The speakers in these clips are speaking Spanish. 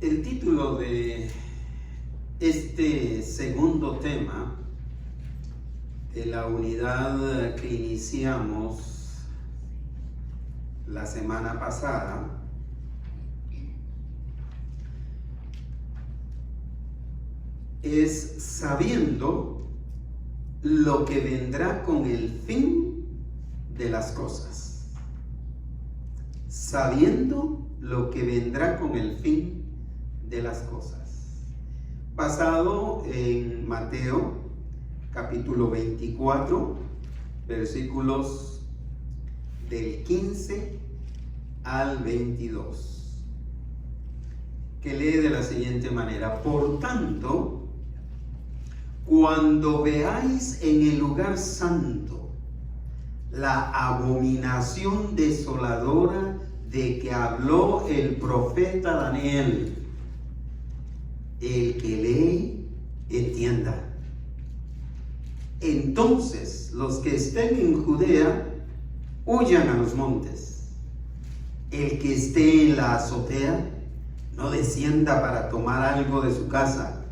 El título de este segundo tema de la unidad que iniciamos la semana pasada es sabiendo lo que vendrá con el fin de las cosas. Sabiendo lo que vendrá con el fin de las cosas. Basado en Mateo capítulo 24, versículos del 15 al 22, que lee de la siguiente manera: por tanto, cuando veáis en el lugar santo la abominación desoladora de que habló el profeta Daniel, el que lee, entienda. Entonces los que estén en Judea, huyan a los montes. El que esté en la azotea, no descienda para tomar algo de su casa.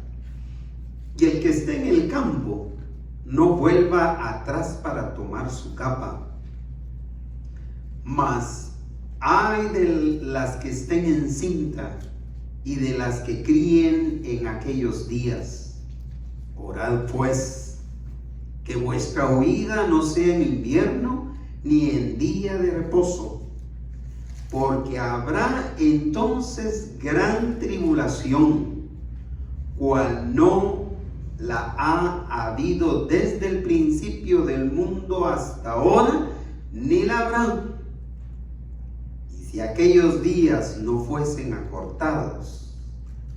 Y el que esté en el campo, no vuelva atrás para tomar su capa. Mas ay de las que estén encinta y de las que críen en aquellos días. Orad pues, que vuestra huida no sea en invierno ni en día de reposo, porque habrá entonces gran tribulación, cual no la ha habido desde el principio del mundo hasta ahora, ni la habrá. Y si aquellos días no fuesen acortados,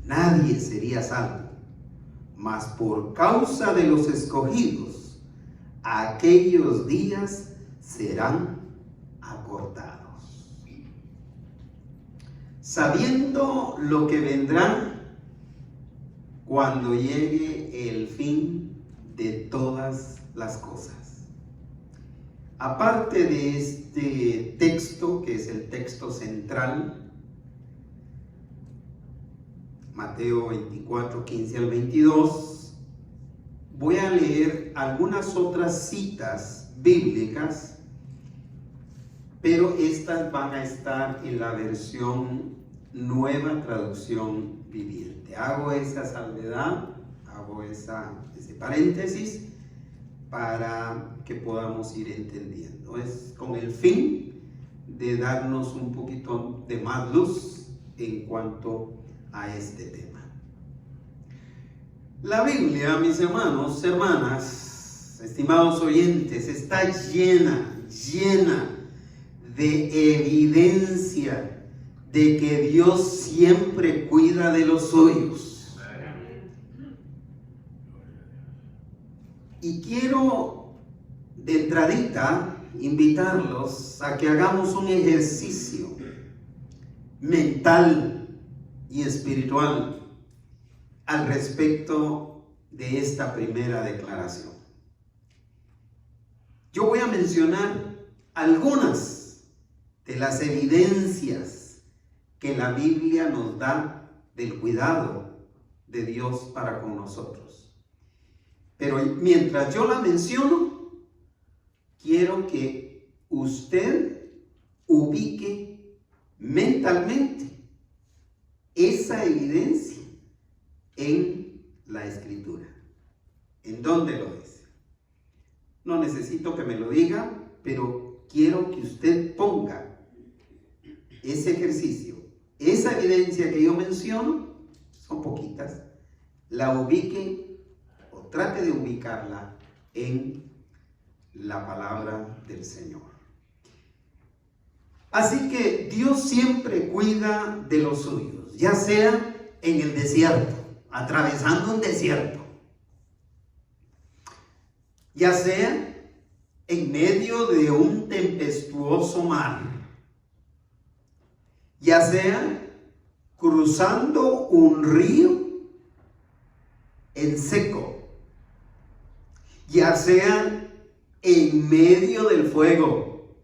nadie sería salvo. Mas por causa de los escogidos, aquellos días serán acortados. Sabiendo lo que vendrá cuando llegue el fin de todas las cosas. Aparte de este texto, que es el texto central, Mateo 24, 15 al 22, voy a leer algunas otras citas bíblicas, pero estas van a estar en la versión Nueva Traducción Viviente. Hago esa salvedad, hago ese paréntesis para que podamos ir entendiendo. Es con el fin de darnos un poquito de más luz en cuanto a este tema. La Biblia, mis hermanos, hermanas, estimados oyentes, está llena de evidencia de que Dios siempre cuida de los suyos. Y quiero de entradita invitarlos a que hagamos un ejercicio mental y espiritual al respecto de esta primera declaración. Yo voy a mencionar algunas de las evidencias que la Biblia nos da del cuidado de Dios para con nosotros. Pero mientras yo la menciono, quiero que usted ubique mentalmente esa evidencia en la Escritura. ¿En dónde lo dice? No necesito que me lo diga, pero quiero que usted ponga ese ejercicio, esa evidencia que yo menciono, son poquitas, la ubique o trate de ubicarla en la palabra del Señor. Así que Dios siempre cuida de los suyos, ya sea en el desierto, atravesando un desierto, ya sea en medio de un tempestuoso mar, ya sea cruzando un río en seco, ya sea en medio del fuego,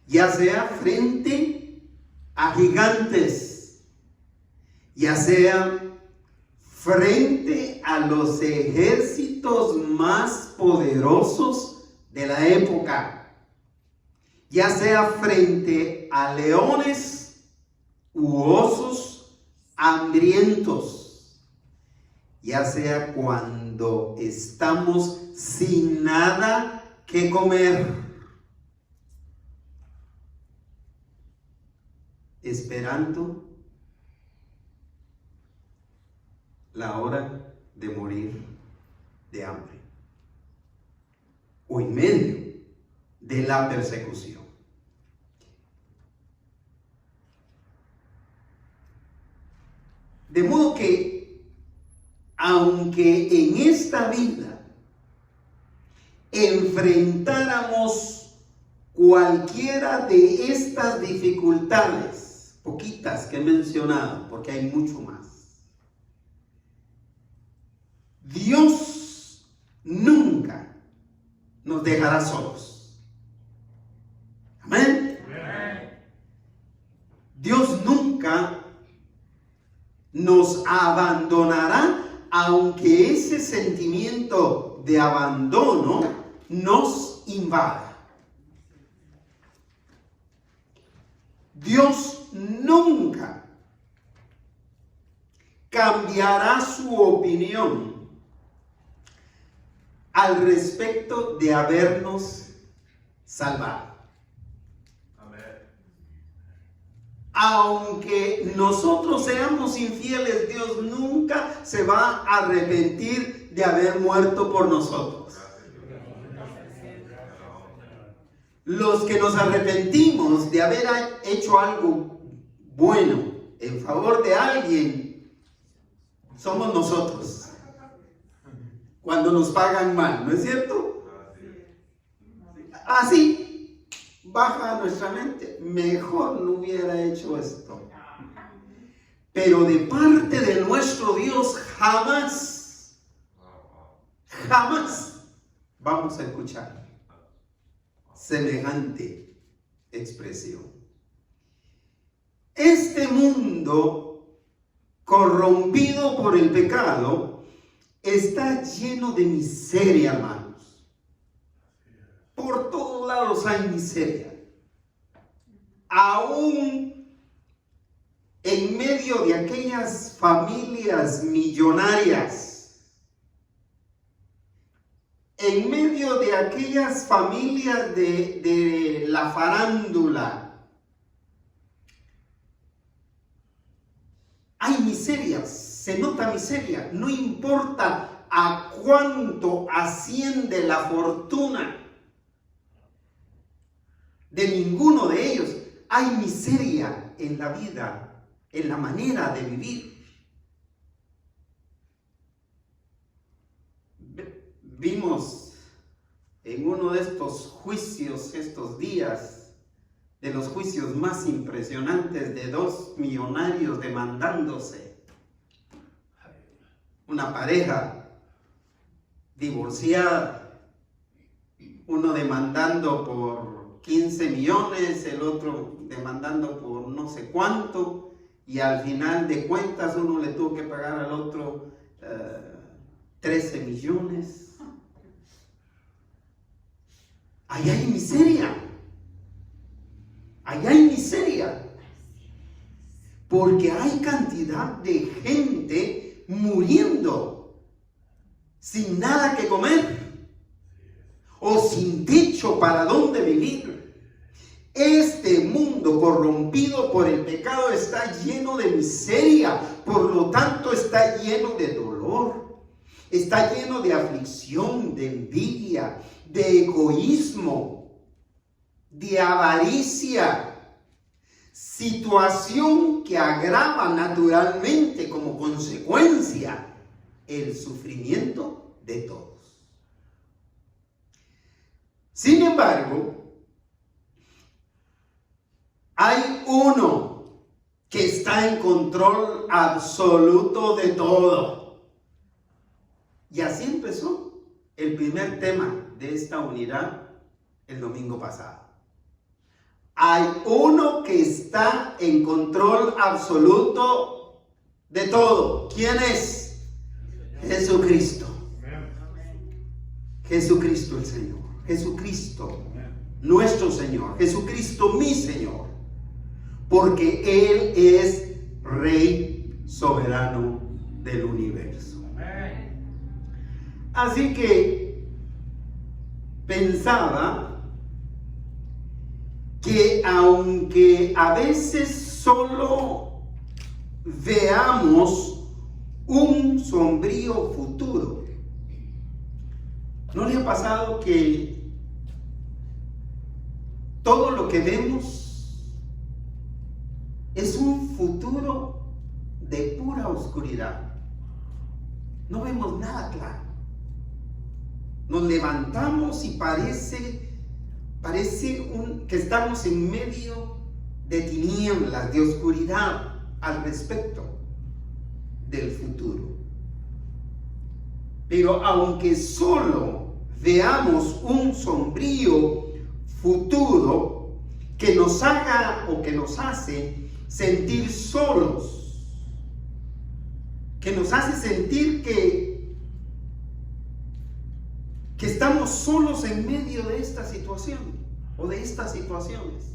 ya sea frente a gigantes, ya sea frente a los ejércitos más poderosos de la época, ya sea frente a leones u osos hambrientos, ya sea cuando estamos sin nada que comer, esperando la hora de morir de hambre, o en medio de la persecución. De modo que, aunque en esta vida enfrentáramos cualquiera de estas dificultades, poquitas que he mencionado, porque hay mucho más, Dios nunca nos dejará solos. Amén. Dios nunca nos abandonará, aunque ese sentimiento de abandono nos invada. Dios nunca cambiará su opinión al respecto de habernos salvado. Amén. Aunque nosotros seamos infieles, Dios nunca se va a arrepentir de haber muerto por nosotros. Los que nos arrepentimos de haber hecho algo bueno en favor de alguien, somos nosotros. Cuando nos pagan mal, ¿no es cierto? Así baja nuestra mente. Mejor no hubiera hecho esto. Pero de parte de nuestro Dios jamás vamos a escuchar semejante expresión. Este mundo corrompido por el pecado está lleno de miseria, hermanos. Por todos lados hay miseria. Aún en medio de aquellas familias millonarias, en medio de aquellas familias de la farándula, hay miserias. Se nota miseria, no importa a cuánto asciende la fortuna de ninguno de ellos, hay miseria en la vida, en la manera de vivir. Vimos en uno de estos juicios estos días, de los juicios más impresionantes, de 2 millonarios demandándose. Una pareja divorciada, uno demandando por 15 millones, el otro demandando por no sé cuánto, y al final de cuentas uno le tuvo que pagar al otro 13 millones. Ahí hay miseria. Ahí hay miseria. Porque hay cantidad de gente muriendo sin nada que comer o sin techo para dónde vivir. Este mundo corrompido por el pecado está lleno de miseria, por lo tanto está lleno de dolor, está lleno de aflicción, de envidia, de egoísmo, de avaricia. Situación que agrava naturalmente como consecuencia el sufrimiento de todos. Sin embargo, hay uno que está en control absoluto de todo. Y así empezó el primer tema de esta unidad el domingo pasado. Hay uno que está en control absoluto de todo. ¿Quién es? Jesucristo. Jesucristo el Señor. Jesucristo nuestro Señor. Jesucristo mi Señor. Porque Él es Rey soberano del universo. Así que pensaba que aunque a veces solo veamos un sombrío futuro, ¿no le ha pasado que todo lo que vemos es un futuro de pura oscuridad? No vemos nada claro. Nos levantamos y parece que estamos en medio de tinieblas, de oscuridad al respecto del futuro. Pero aunque solo veamos un sombrío futuro que nos haga o que nos hace sentir solos, que nos hace sentir que estamos solos en medio de esta situación o de estas situaciones,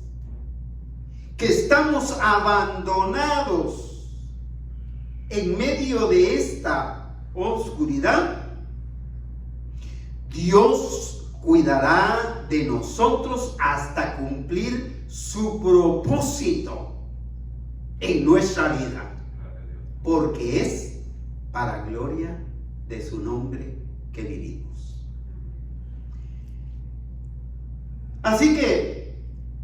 que estamos abandonados en medio de esta oscuridad, Dios cuidará de nosotros hasta cumplir su propósito en nuestra vida, porque es para gloria de su nombre que vivimos. Así que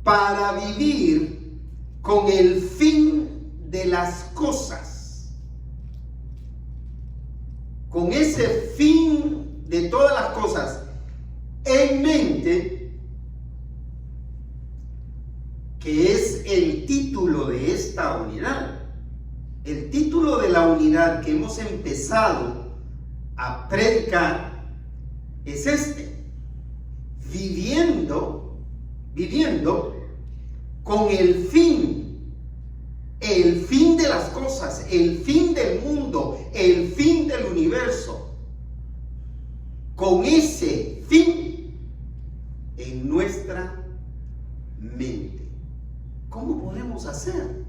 para vivir con el fin de las cosas, con ese fin de todas las cosas en mente, que es el título de esta unidad, el título de la unidad que hemos empezado a predicar es este: viviendo con el fin de las cosas, el fin del mundo, el fin del universo, con ese fin en nuestra mente. ¿Cómo podemos hacer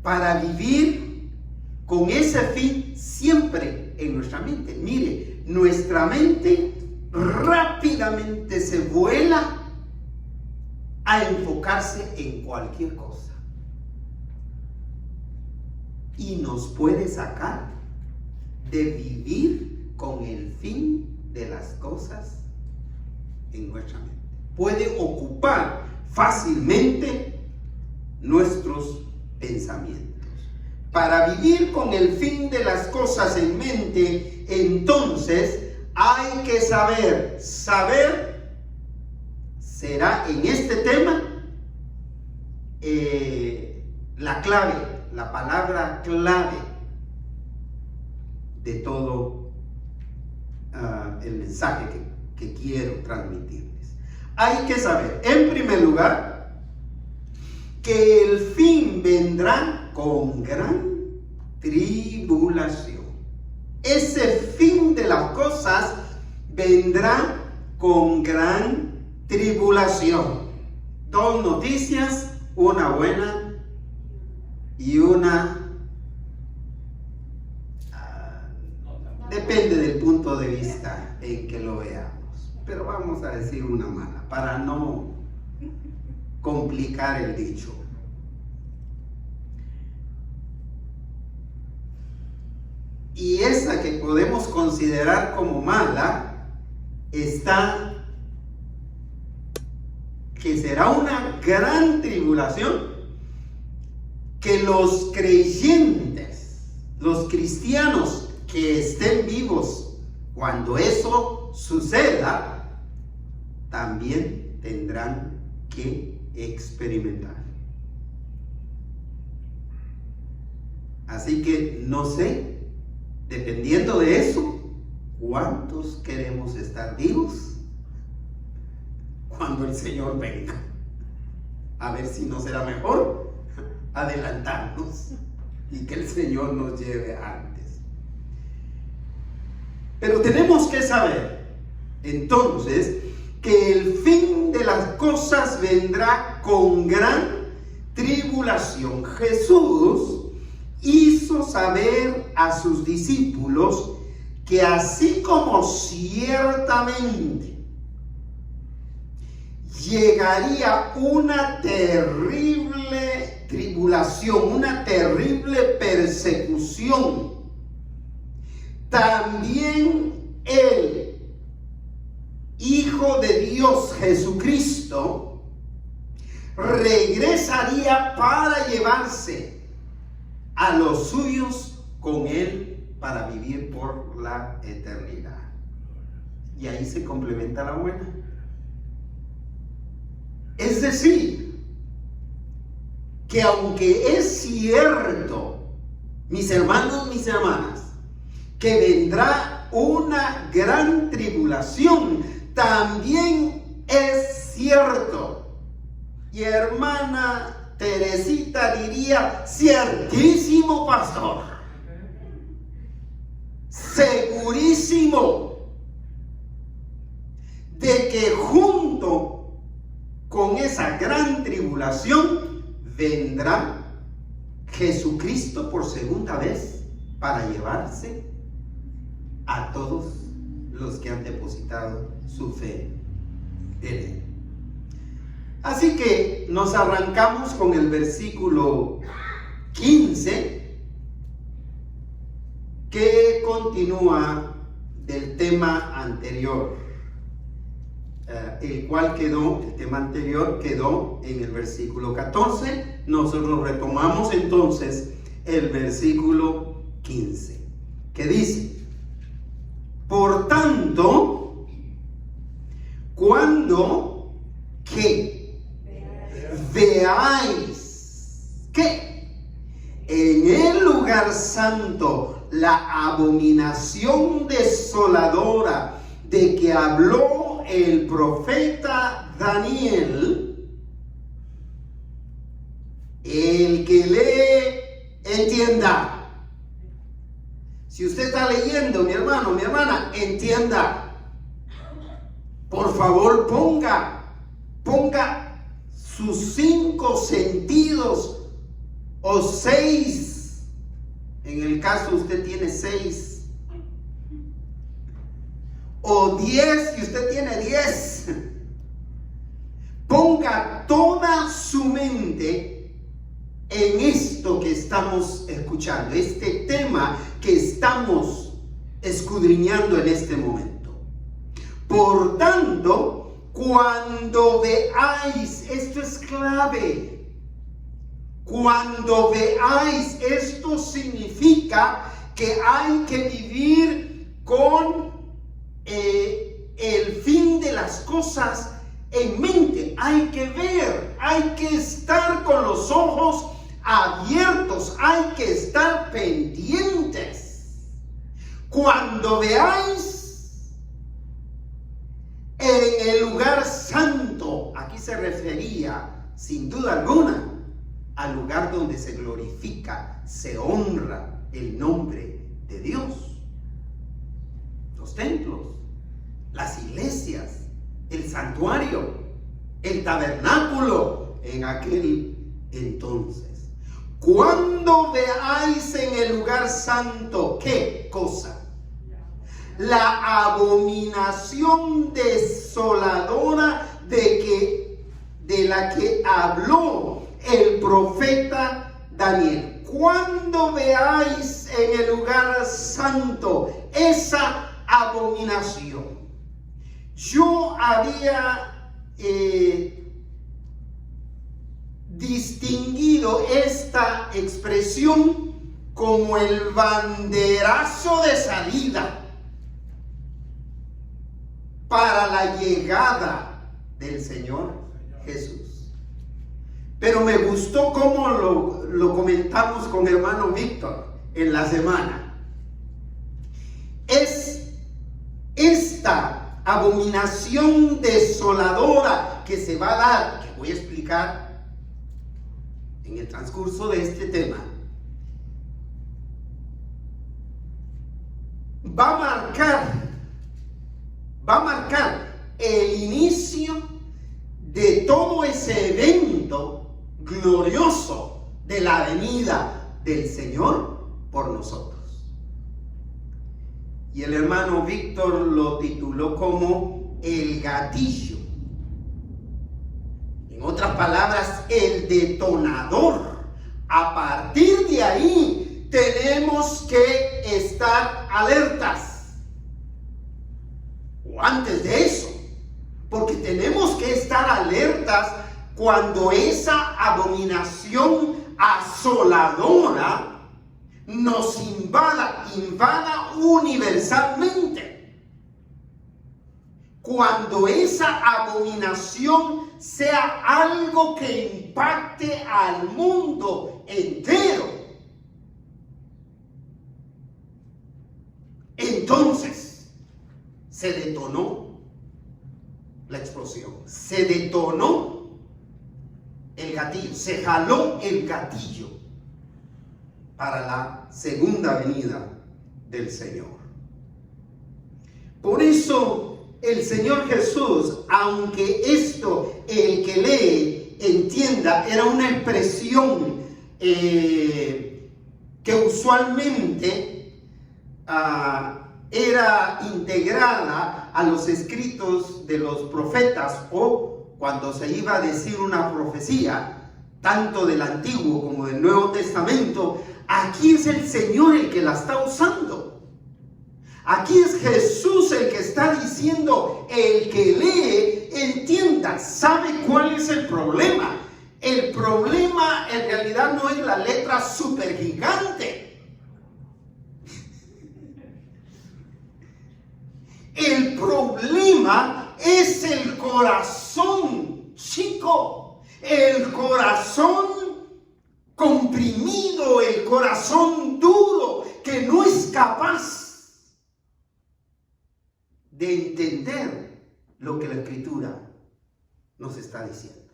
para vivir con ese fin siempre en nuestra mente? Mire, nuestra mente rápidamente se vuela a enfocarse en cualquier cosa y nos puede sacar de vivir con el fin de las cosas en nuestra mente. Puede ocupar fácilmente nuestros pensamientos. Para vivir con el fin de las cosas en mente, entonces hay que saber será en este tema la clave, la palabra clave de todo el mensaje que quiero transmitirles. Hay que saber, en primer lugar, que el fin vendrá con gran tribulación. Ese fin de las cosas vendrá con gran tribulación. Dos noticias, una buena y una depende del punto de vista en que lo veamos, pero vamos a decir una mala para no complicar el dicho. Y esa que podemos considerar como mala está que será una gran tribulación que los creyentes, los cristianos que estén vivos cuando eso suceda, también tendrán que experimentar. Así que no sé, dependiendo de eso, ¿cuántos queremos estar vivos cuando el Señor venga? A ver si no será mejor adelantarnos. y que el Señor nos lleve antes. Pero tenemos que saber entonces que el fin de las cosas vendrá con gran tribulación. Jesús hizo saber a sus discípulos que así como ciertamente llegaría una terrible tribulación, una terrible persecución, también el Hijo de Dios Jesucristo regresaría para llevarse a los suyos con él para vivir por la eternidad. Y ahí se complementa la buena. Es decir, que aunque es cierto, mis hermanos, mis hermanas, que vendrá una gran tribulación, también es cierto, y hermana Teresita diría, ciertísimo, pastor, segurísimo, de que junto con esa gran tribulación vendrá Jesucristo por segunda vez para llevarse a todos los que han depositado su fe en él. Así que nos arrancamos con el versículo 15, que continúa del tema anterior, el tema anterior quedó en el versículo 14. Nosotros retomamos entonces el versículo 15, que dice: por tanto, cuando que veáis que en el lugar santo la abominación desoladora de que habló el profeta Daniel, el que lee entienda. Si usted está leyendo, mi hermano, mi hermana, entienda. Por favor, ponga sus 5 sentidos o 6. En el caso usted tiene 6. O 10, si usted tiene 10. Ponga toda su mente en esto que estamos escuchando, este tema que estamos escudriñando en este momento. Por tanto, cuando veáis, esto es clave, cuando veáis, esto significa que hay que vivir con el fin de las cosas en mente. Hay que ver, hay que estar con los ojos abiertos, hay que estar pendientes. Cuando veáis en el lugar santo, aquí se refería sin duda alguna al lugar donde se glorifica, se honra el nombre de Dios. Los templos, las iglesias, el santuario, el tabernáculo en aquel entonces. Cuando veáis en el lugar santo, ¿qué cosa? La abominación desoladora de la que habló el profeta Daniel. Cuando veáis en el lugar santo esa abominación. Yo había distinguido esta expresión como el banderazo de salida para la llegada del Señor Jesús. Pero me gustó cómo lo comentamos con hermano Víctor en la semana. Es esta abominación desoladora que se va a dar, que voy a explicar en el transcurso de este tema, va a marcar el inicio de todo ese evento glorioso de la venida del Señor por nosotros. Y el hermano Víctor lo tituló como el gatillo. En otras palabras, el detonador. A partir de ahí tenemos que estar alertas. O antes de eso. Porque tenemos que estar alertas cuando esa abominación asoladora nos invada universalmente. Cuando esa abominación sea algo que impacte al mundo entero, entonces se detonó la explosión, se detonó el gatillo, se jaló el gatillo para la segunda venida del Señor. Por eso el Señor Jesús, aunque esto el que lee entienda, era una expresión que usualmente era integrada a los escritos de los profetas, o cuando se iba a decir una profecía, tanto del Antiguo como del Nuevo Testamento. Aquí es el Señor el que la está usando. Aquí es Jesús el que está diciendo, el que lee, entienda. ¿Sabe cuál es el problema? El problema en realidad no es la letra supergigante. El problema es el corazón chico, el corazón comprimido, el corazón duro, que no es capaz de entender lo que la Escritura nos está diciendo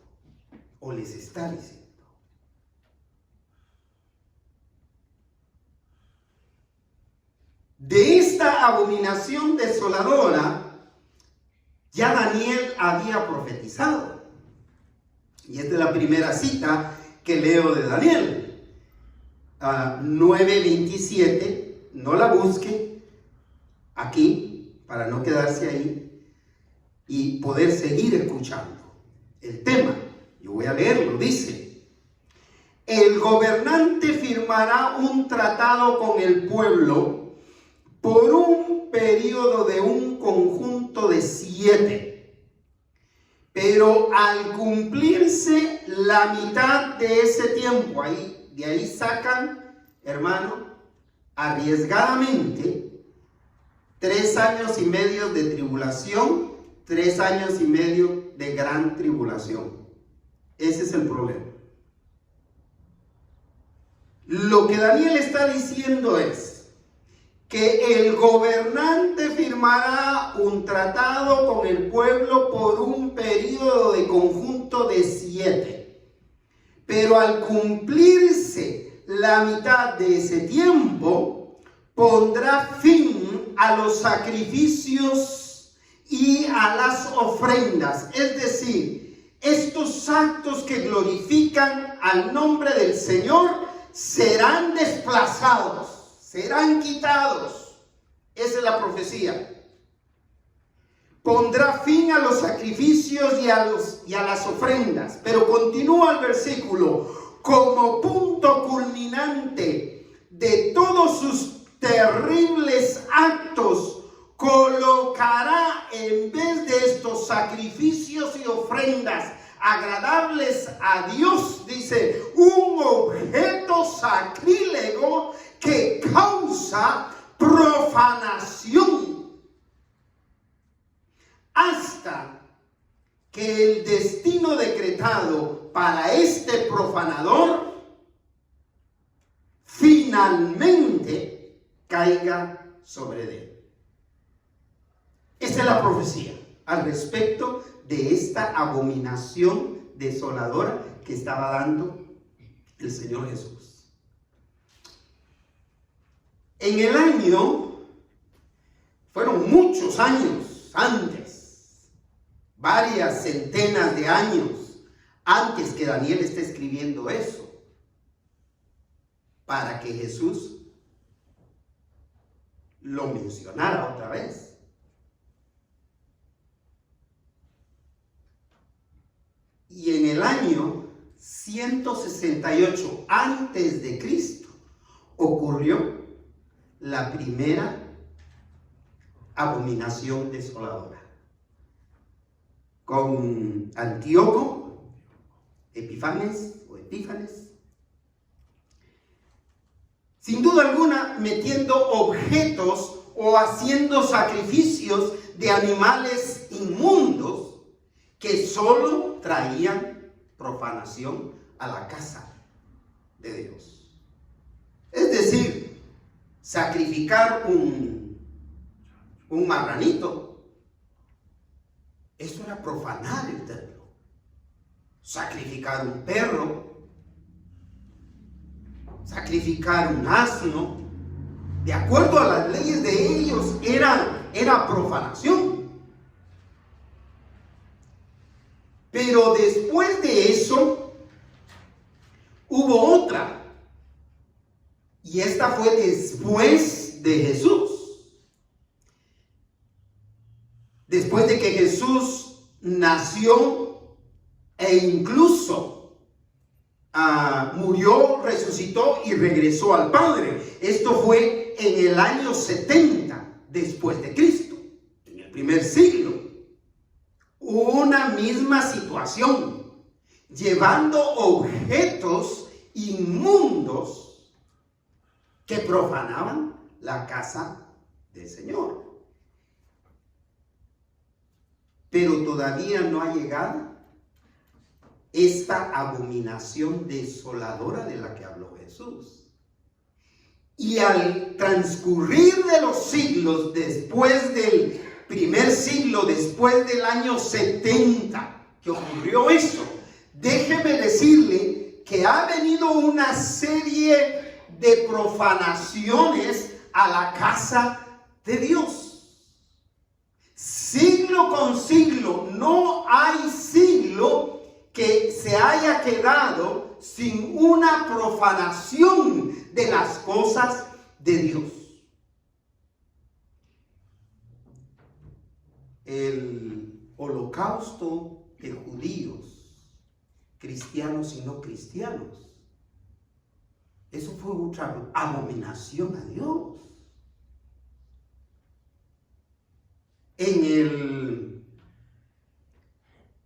o les está diciendo. De esta abominación desoladora ya Daniel había profetizado. Y esta es la primera cita que leo de Daniel. 9:27, no la busque aquí para no quedarse ahí y poder seguir escuchando el tema. Yo voy a leerlo, dice: el gobernante firmará un tratado con el pueblo por un periodo de un conjunto de 7. Pero al cumplirse la mitad de ese tiempo, de ahí sacan, hermano, arriesgadamente, 3 años y medio de tribulación, 3 años y medio de gran tribulación. Ese es el problema. Lo que Daniel está diciendo es que el gobernante firmará un tratado con el pueblo por un periodo de conjunto de 7. Pero al cumplirse la mitad de ese tiempo, pondrá fin a los sacrificios y a las ofrendas. Es decir, estos actos que glorifican al nombre del Señor serán desplazados. Serán quitados. Esa es la profecía. Pondrá fin a los sacrificios y a las ofrendas. Pero continúa el versículo: como punto culminante de todos sus terribles actos, colocará en vez de estos sacrificios y ofrendas agradables a Dios, dice, un objeto sacrílego que causa profanación, hasta que el destino decretado para este profanador finalmente caiga sobre él. Esta es la profecía al respecto de esta abominación desoladora que estaba dando el Señor Jesús. En el año Fueron muchos años antes, varias centenas de años antes que Daniel esté escribiendo eso, para que Jesús lo mencionara otra vez. Y en el año 168 antes de Cristo ocurrió la primera abominación desoladora, con Antíoco Epífanes, sin duda alguna metiendo objetos o haciendo sacrificios de animales inmundos que solo traían profanación a la casa de Dios. Es decir, sacrificar un marranito, eso era profanar el templo. Sacrificar un perro, sacrificar un asno, de acuerdo a las leyes de ellos, era profanación. Pero después de eso, hubo otra. Y esta fue después de Jesús. Después de que Jesús nació e incluso murió, resucitó y regresó al Padre. Esto fue en el año 70 después de Cristo, en el primer siglo. Una misma situación, llevando objetos inmundos que profanaban la casa del Señor. Pero todavía no ha llegado esta abominación desoladora de la que habló Jesús. Y al transcurrir de los siglos, después del primer siglo, después del año 70, que ocurrió eso, déjeme decirle que ha venido una serie de profanaciones a la casa de Dios. Siglo con siglo, no hay siglo que se haya quedado sin una profanación de las cosas de Dios. El holocausto de judíos, cristianos y no cristianos, eso fue otra abominación a Dios. En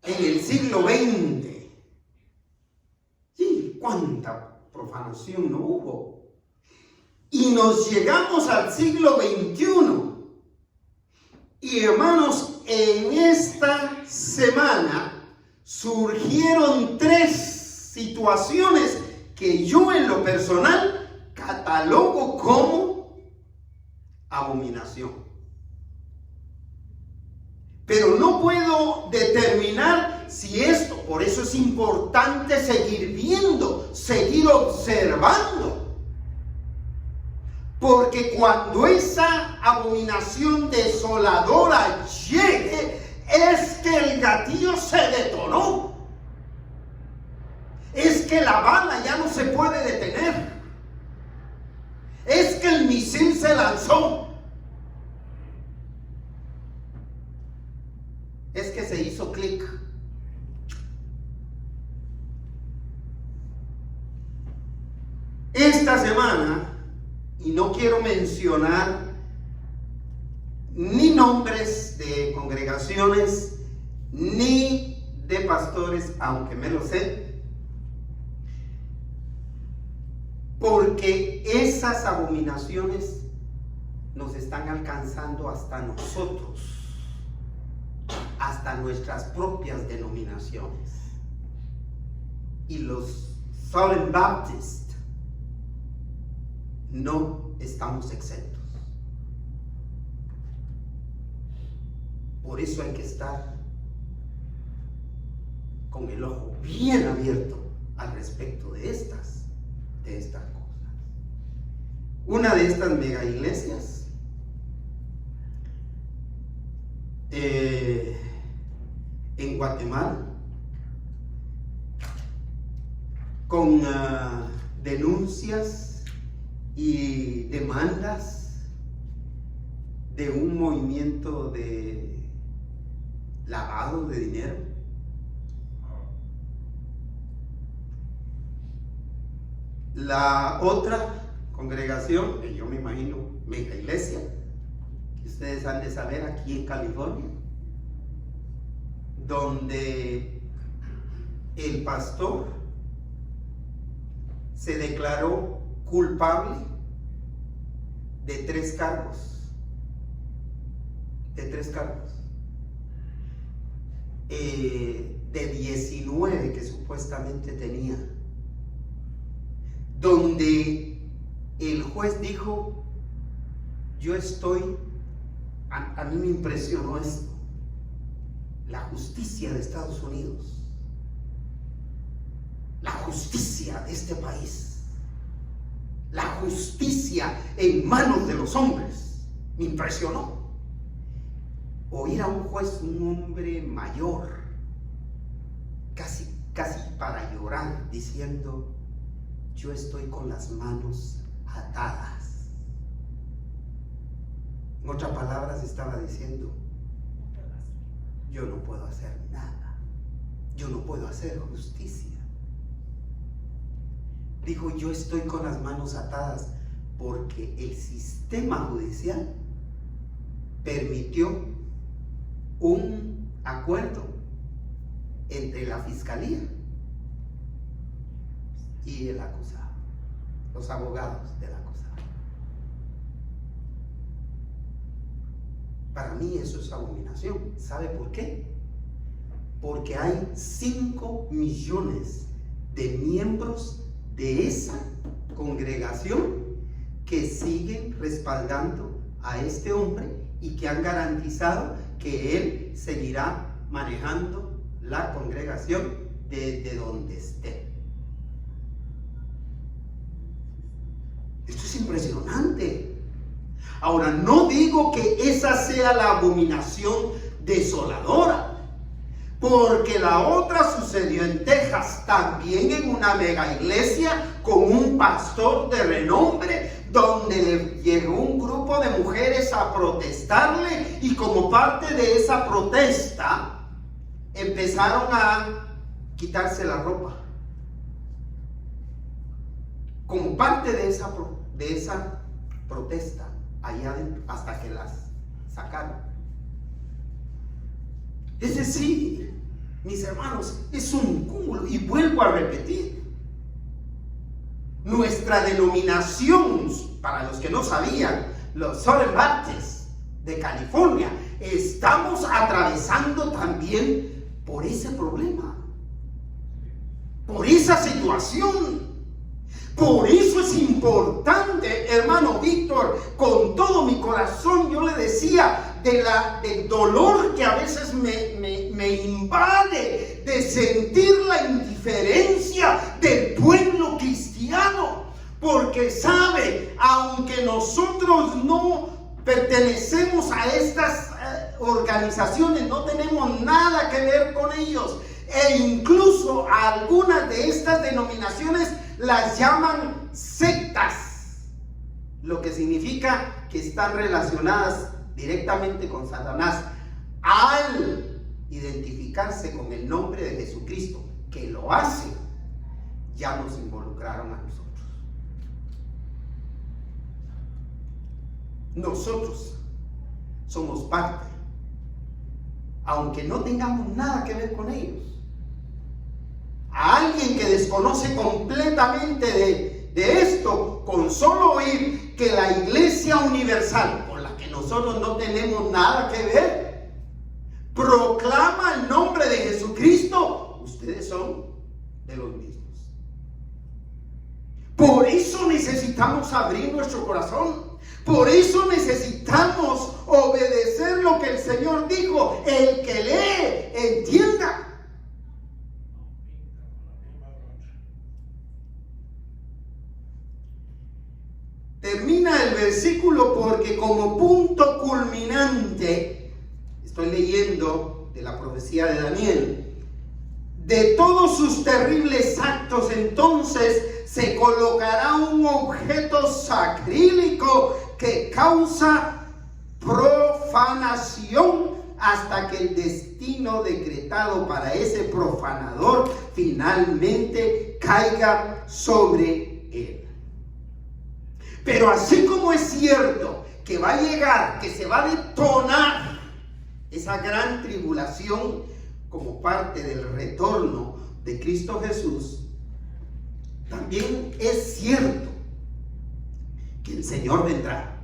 el siglo XX, ¿sí? ¿Cuánta profanación no hubo? Y nos llegamos al siglo XXI. Y hermanos, en esta semana surgieron 3 situaciones que yo en lo personal catalogo como abominación. Pero no puedo determinar si esto, por eso es importante seguir viendo, seguir observando. Porque cuando esa abominación desoladora llegue, es que el gatillo se detonó. Es que la bala ya no se puede detener. Es que el misil se lanzó. Es que se hizo clic. Esta semana, y no quiero mencionar ni nombres de congregaciones, ni de pastores, aunque me lo sé, porque esas abominaciones nos están alcanzando hasta nosotros, hasta nuestras propias denominaciones. Y los Southern Baptist no estamos exentos. Por eso hay que estar con el ojo bien abierto al respecto de estas cosas. Una de estas mega iglesias en Guatemala con denuncias y demandas de un movimiento de lavado de dinero. La otra congregación, que yo me imagino, mega iglesia, que ustedes han de saber, aquí en California, donde el pastor se declaró culpable de 3 cargos. De 19 que supuestamente tenía, donde el juez dijo, a mí me impresionó esto, la justicia de Estados Unidos, la justicia de este país, la justicia en manos de los hombres, me impresionó. Oír a un juez, un hombre mayor, casi para llorar, diciendo, yo estoy con las manos atadas. En otras palabras estaba diciendo, yo no puedo hacer nada, yo no puedo hacer justicia. Dijo, yo estoy con las manos atadas porque el sistema judicial permitió un acuerdo entre la fiscalía y el acusado, los abogados del acusado. Para mí eso es abominación. ¿Sabe por qué? Porque hay 5 millones de miembros de esa congregación que siguen respaldando a este hombre y que han garantizado que él seguirá manejando la congregación desde donde esté. Esto es impresionante. Ahora, no digo que esa sea la abominación desoladora, porque la otra sucedió en Texas, también en una mega iglesia con un pastor de renombre, donde le llegó un grupo de mujeres a protestarle, y como parte de esa protesta empezaron a quitarse la ropa. Como parte de esa protesta, allá adentro, hasta que las sacaron. Es decir, mis hermanos, es un cúmulo, y vuelvo a repetir, nuestra denominación, para los que no sabían, los Southern Baptists de California, estamos atravesando también por ese problema, por esa situación. Por eso es importante, hermano Víctor, con todo mi corazón yo le decía del dolor que a veces me invade, de sentir la indiferencia del pueblo cristiano, porque sabe, aunque nosotros no pertenecemos a estas organizaciones, no tenemos nada que ver con ellos, e incluso a algunas de estas denominaciones las llaman sectas, lo que significa que están relacionadas directamente con Satanás. Al identificarse con el nombre de Jesucristo, que lo hace, ya nos involucraron a nosotros. Nosotros somos parte, aunque no tengamos nada que ver con ellos. A alguien que desconoce completamente de esto, con solo oír que la Iglesia Universal, con la que nosotros no tenemos nada que ver, proclama el nombre de Jesucristo, ustedes son de los mismos. Por eso necesitamos abrir nuestro corazón. Por eso necesitamos obedecer lo que el Señor dijo. El que lee, entienda. Termina el versículo porque como punto culminante, estoy leyendo de la profecía de Daniel. De todos sus terribles actos, entonces se colocará un objeto sacrílego que causa profanación hasta que el destino decretado para ese profanador finalmente caiga sobre él. Pero así como es cierto que va a llegar, que se va a detonar esa gran tribulación como parte del retorno de Cristo Jesús, también es cierto que el Señor vendrá.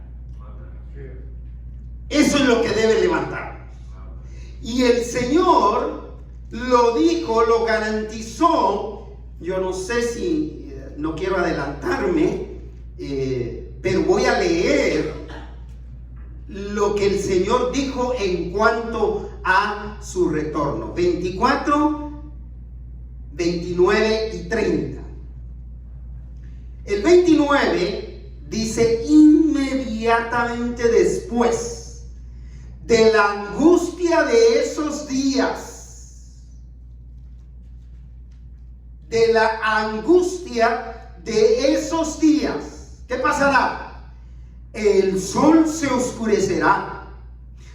Eso es lo que debe levantarnos. Y el Señor lo dijo, lo garantizó. Yo no sé si, no quiero adelantarme, pero voy a leer lo que el Señor dijo en cuanto a su retorno. 24, 29 y 30. El 29 dice: inmediatamente después de la angustia de esos días, de la angustia de esos días, ¿qué pasará? El sol se oscurecerá,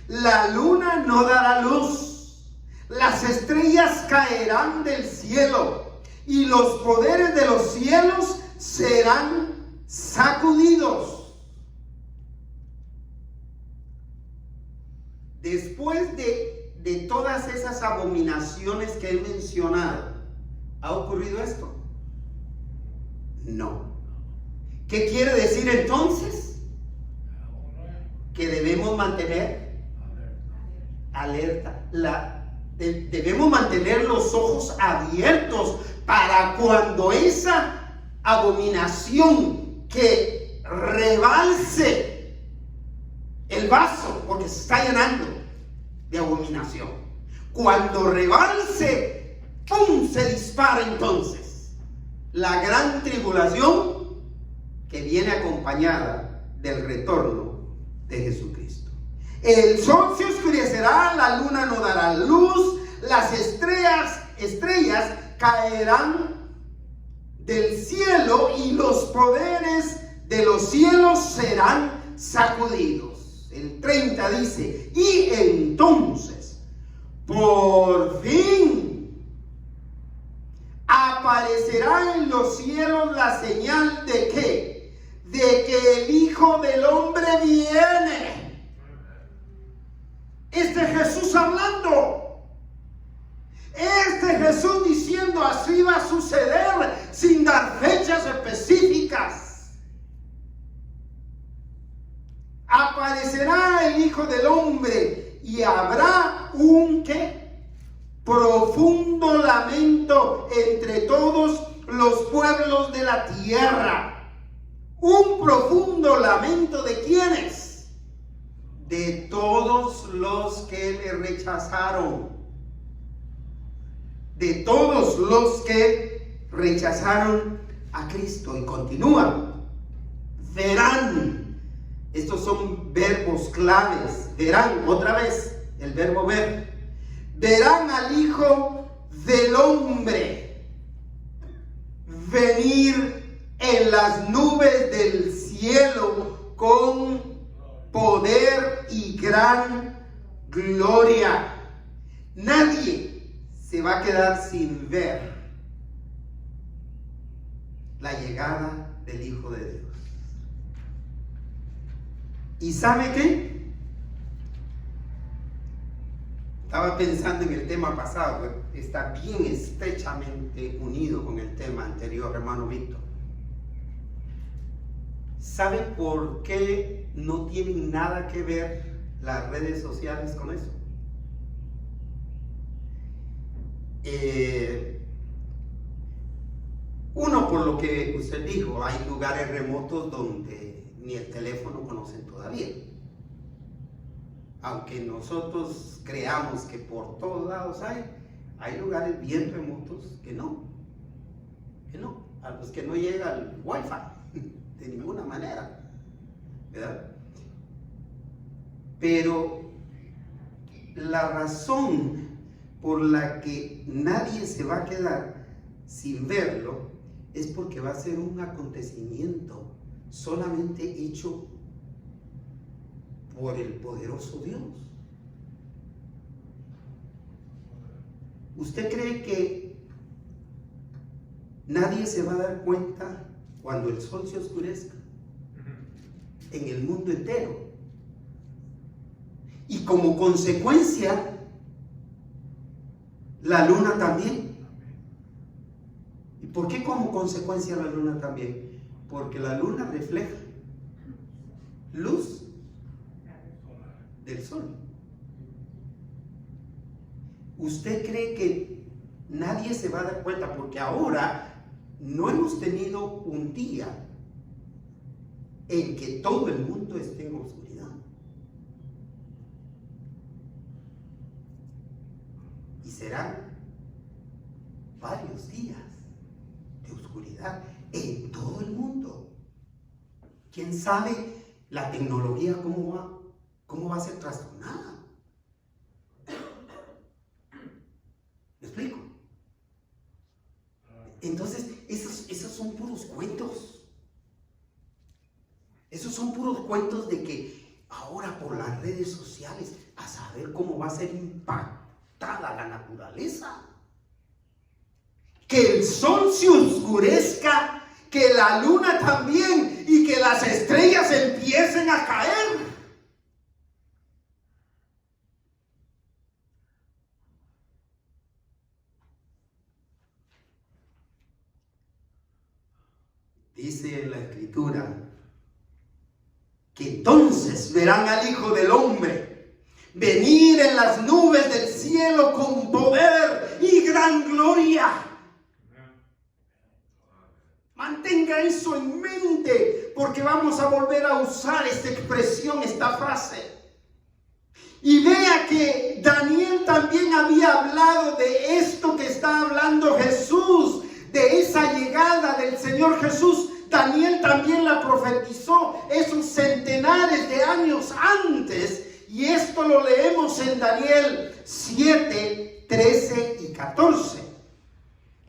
la luna no dará luz, las estrellas caerán del cielo y los poderes de los cielos serán sacudidos. Después de todas esas abominaciones que he mencionado, ¿ha ocurrido esto? No. ¿Qué quiere decir entonces? Que debemos mantener alerta. Debemos mantener los ojos abiertos para cuando esa abominación que rebalse el vaso, porque se está llenando de abominación. Cuando rebalse, ¡pum!, se dispara entonces la gran tribulación que viene acompañada del retorno de Jesucristo. El sol se oscurecerá, la luna no dará luz, las estrellas caerán del cielo y los poderes de los cielos serán sacudidos. El 30 dice: y entonces, por fin, aparecerá en los cielos la señal ¿de qué? De que el Hijo del Hombre viene. Este Jesús hablando. Este Jesús diciendo: así va a suceder, sin dar fechas específicas. Aparecerá el Hijo del Hombre y habrá un ¿qué? Profundo lamento entre todos los pueblos de la tierra. Un profundo lamento ¿de quiénes? De todos los que le rechazaron. De todos los que rechazaron a Cristo. Y continúa: verán. Estos son verbos claves. Verán, otra vez, el verbo ver. Verán al Hijo del Hombre venir en las nubes del cielo con poder y gran gloria. Nadie se va a quedar sin ver la llegada del Hijo de Dios. ¿Y sabe qué? Estaba pensando en el tema pasado, está bien estrechamente unido con el tema anterior, hermano Víctor. ¿Sabe por qué no tienen nada que ver las redes sociales con eso? Uno, por lo que usted dijo, hay lugares remotos donde ni el teléfono conocen todavía. Aunque nosotros creamos que por todos lados hay lugares bien remotos que no, a los que no llega el wifi de ninguna manera, ¿verdad? Pero la razón por la que nadie se va a quedar sin verlo es porque va a ser un acontecimiento solamente hecho por el poderoso Dios. ¿Usted cree que nadie se va a dar cuenta cuando el sol se oscurezca en el mundo entero? Y como consecuencia, la luna también. ¿Y por qué como consecuencia la luna también? Porque la luna refleja luz del sol. ¿Usted cree que nadie se va a dar cuenta? Porque ahora no hemos tenido un día en que todo el mundo esté en oscuridad. Y serán varios días de oscuridad en todo el mundo. ¿Quién sabe la tecnología cómo va a ser trastornada? ¿Me explico? Entonces, esos son puros cuentos. Esos son puros cuentos de que ahora por las redes sociales, a saber cómo va a ser impactada la naturaleza. Que el sol se oscurezca, que la luna también y que las estrellas empiecen a caer. Dice la Escritura que entonces verán al Hijo del Hombre venir en las nubes del cielo con poder y gran gloria. Mantenga eso en mente, porque vamos a volver a usar esta expresión, esta frase. Y vea que Daniel también había hablado de esto que está hablando Jesús, de esa llegada del Señor Jesús. Daniel también la profetizó esos centenares de años antes, y esto lo leemos en Daniel 7, 13 y 14.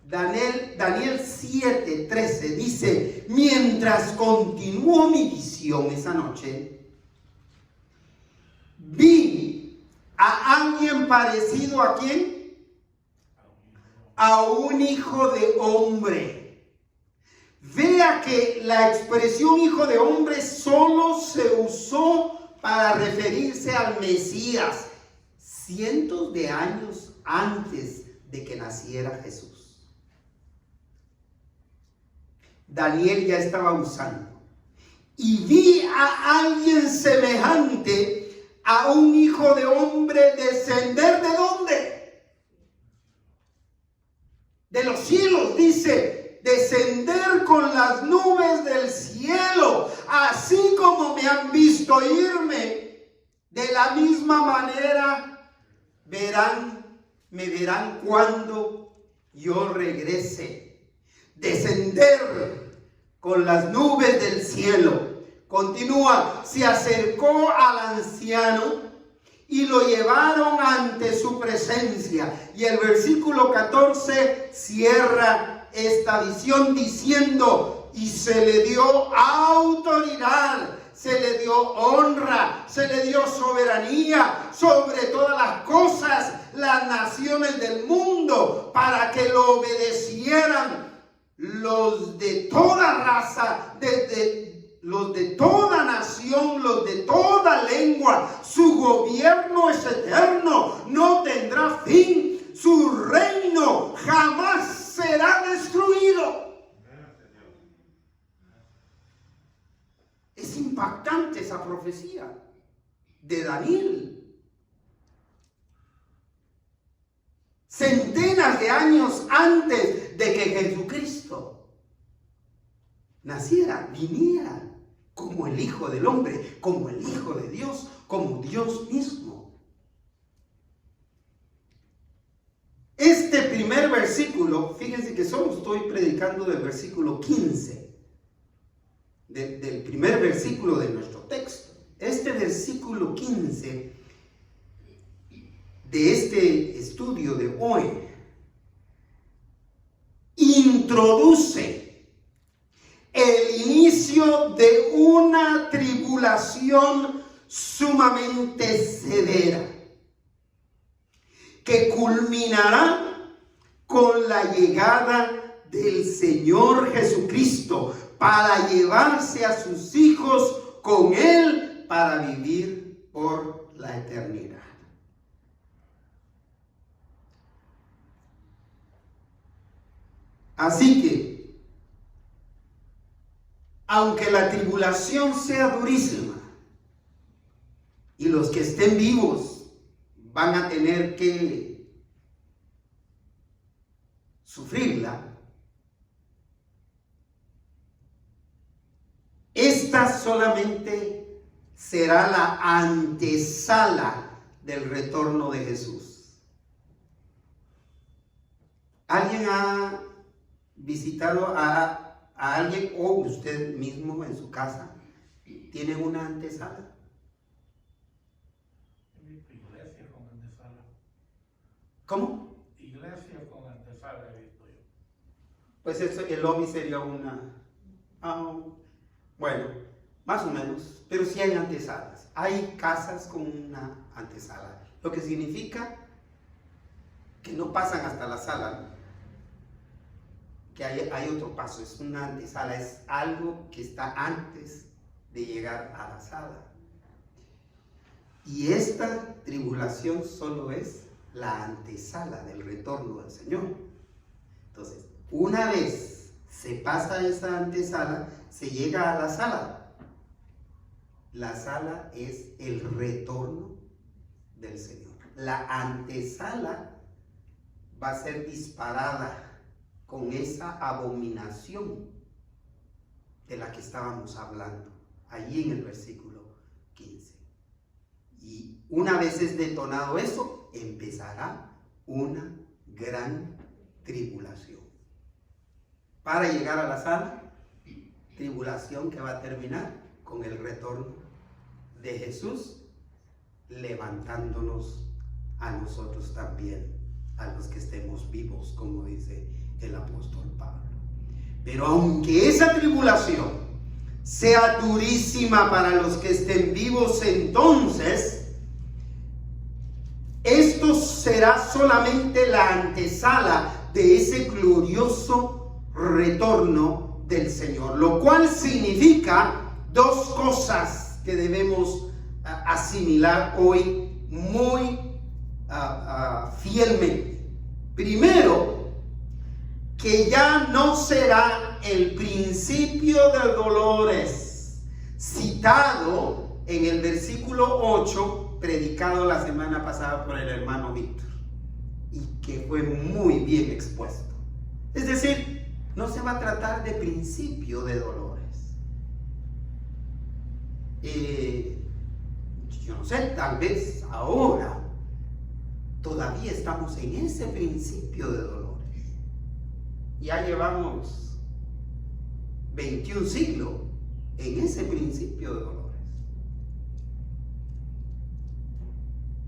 Daniel 7, 13 dice: mientras continuó mi visión esa noche, vi a alguien parecido ¿a quién? A un hijo de hombre. Vea que la expresión hijo de hombre solo se usó para referirse al Mesías cientos de años antes de que naciera Jesús. Daniel ya estaba usando. Y vi a alguien semejante a un hijo de hombre descender ¿de dónde? De los cielos, dice. Descender con las nubes del cielo, así como me han visto irme, de la misma manera me verán cuando yo regrese. Descender con las nubes del cielo. Continúa, se acercó al anciano y lo llevaron ante su presencia. Y el versículo 14 cierra esta visión diciendo: y se le dio autoridad, se le dio honra, se le dio soberanía sobre todas las cosas, las naciones del mundo, para que lo obedecieran los de toda raza, los de toda nación, los de toda lengua. Su gobierno es eterno, no tendrá fin, su reino jamás será destruido. Es impactante esa profecía de Daniel. Centenas de años antes de que Jesucristo naciera, viniera como el Hijo del Hombre, como el Hijo de Dios, como Dios mismo. Este primer versículo, fíjense que solo estoy predicando del versículo 15, del primer versículo de nuestro texto. Este versículo 15 de este estudio de hoy introduce el inicio de una tribulación sumamente severa que culminará con la llegada del Señor Jesucristo para llevarse a sus hijos con Él para vivir por la eternidad. Así que, aunque la tribulación sea durísima y los que estén vivos van a tener que sufrirla, esta solamente será la antesala del retorno de Jesús. ¿Alguien ha visitado a alguien o usted mismo en su casa tiene una antesala? Iglesia con antesala. ¿Cómo? Iglesia con antesala he visto yo. Pues eso, el lobby sería una... bueno, más o menos, pero sí hay antesalas. Hay casas con una antesala, lo que significa que no pasan hasta la sala, que hay otro paso. Es una antesala, es algo que está antes de llegar a la sala. Y esta tribulación solo es la antesala del retorno del Señor. Entonces, una vez se pasa esa antesala, se llega a la sala. La sala es el retorno del Señor. La antesala va a ser disparada con esa abominación de la que estábamos hablando, allí en el versículo 15. Y una vez es detonado eso, empezará una gran tribulación. Para llegar a la sala, tribulación que va a terminar con el retorno de Jesús, levantándonos a nosotros también, a los que estemos vivos, como dice el apóstol Pablo. Pero aunque esa tribulación sea durísima para los que estén vivos, entonces esto será solamente la antesala de ese glorioso retorno del Señor, lo cual significa dos cosas que debemos asimilar hoy muy fielmente. Primero, que ya no será el principio de dolores citado en el versículo 8, predicado la semana pasada por el hermano Víctor, y que fue muy bien expuesto. Es decir, no se va a tratar de principio de dolores. Yo no sé, tal vez ahora todavía estamos en ese principio de dolores. Ya llevamos 21 siglos en ese principio de dolores.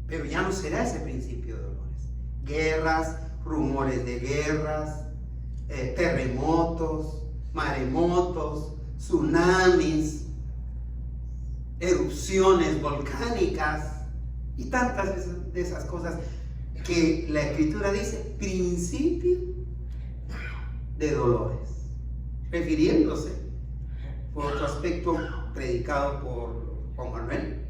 Pero ya no será ese principio de dolores. Guerras, rumores de guerras, terremotos, maremotos, tsunamis, erupciones volcánicas y tantas de esas cosas que la Escritura dice principio de dolores, refiriéndose por otro aspecto predicado por Juan Manuel,